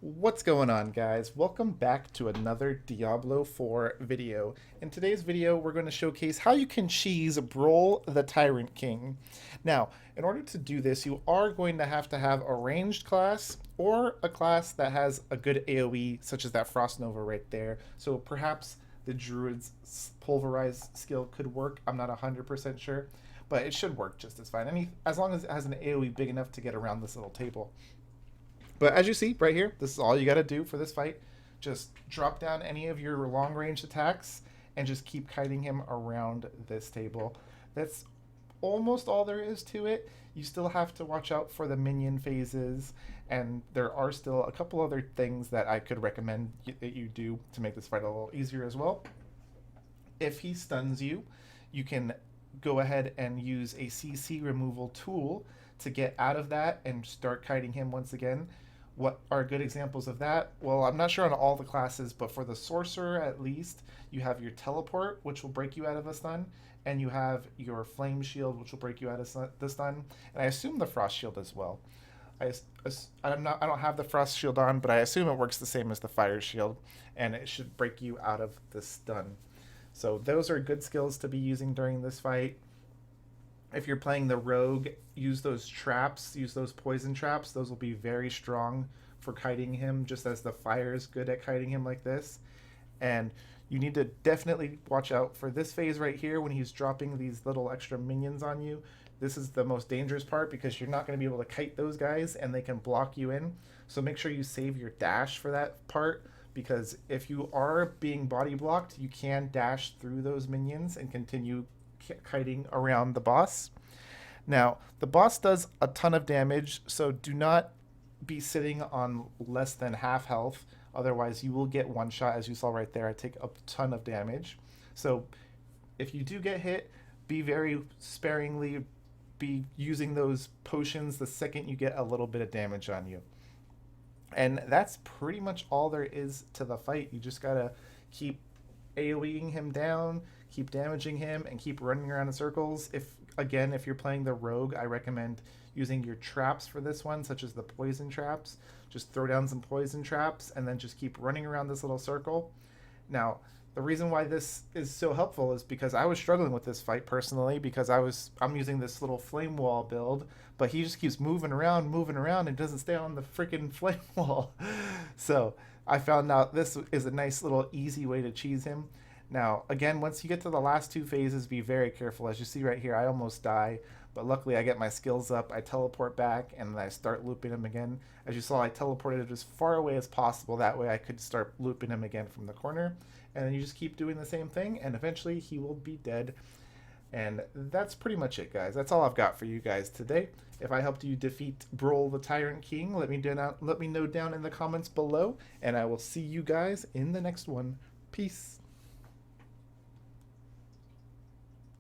What's going on, guys? Welcome back to another Diablo 4 video. In today's video, we're going to showcase how you can cheese Brol the Tyrant King. Now, in order to do this, you are going to have a ranged class or a class that has a good AoE, such as that Frost Nova right there. So perhaps the Druid's Pulverize skill could work. I'm not 100% sure, but it should work just as fine. As long as it has an AoE big enough to get around this little table. But as you see right here, this is all you got to do for this fight. Just drop down any of your long range attacks and just keep kiting him around this table. That's almost all there is to it. You still have to watch out for the minion phases, and there are still a couple other things that I could recommend that you do to make this fight a little easier as well. If he stuns you, you can go ahead and use a CC removal tool to get out of that and start kiting him once again. What are good examples of that? Well, I'm not sure on all the classes, but for the sorcerer at least, you have your teleport, which will break you out of a stun, and you have your flame shield, which will break you out of the stun, and I assume the frost shield as well. I don't have the frost shield on, but I assume it works the same as the fire shield, and it should break you out of the stun. So those are good skills to be using during this fight. If you're playing the rogue, use those traps, use those poison traps. Those will be very strong for kiting him, just as the fire is good at kiting him like this. And you need to definitely watch out for this phase right here when he's dropping these little extra minions on you. This is the most dangerous part because you're not going to be able to kite those guys and they can block you in. So make sure you save your dash for that part, because if you are being body blocked, you can dash through those minions and continue kiting around the boss. Now, the boss does a ton of damage, so do not be sitting on less than half health. Otherwise, you will get one shot. As you saw right there, I take a ton of damage. So if you do get hit, be very sparingly, be using those potions the second you get a little bit of damage on you. And that's pretty much all there is to the fight. You just gotta keep AoEing him down, keep damaging him, and keep running around in circles. If you're playing the rogue, I recommend using your traps for this one, such as the poison traps. Just throw down some poison traps and then just keep running around this little circle. Now, the reason why this is so helpful is because I was struggling with this fight personally, because I'm using this little flame wall build, but he just keeps moving around and doesn't stay on the freaking flame wall. So I found out this is a nice little easy way to cheese him. Now, again, once you get to the last two phases, be very careful. As you see right here, I almost die, but luckily I get my skills up, I teleport back, and then I start looping him again. As you saw, I teleported as far away as possible. That way I could start looping him again from the corner. And then you just keep doing the same thing, and eventually he will be dead. And that's pretty much it, guys. That's all I've got for you guys today. If I helped you defeat Brol the Tyrant King, let me know down in the comments below, and I will see you guys in the next one. Peace.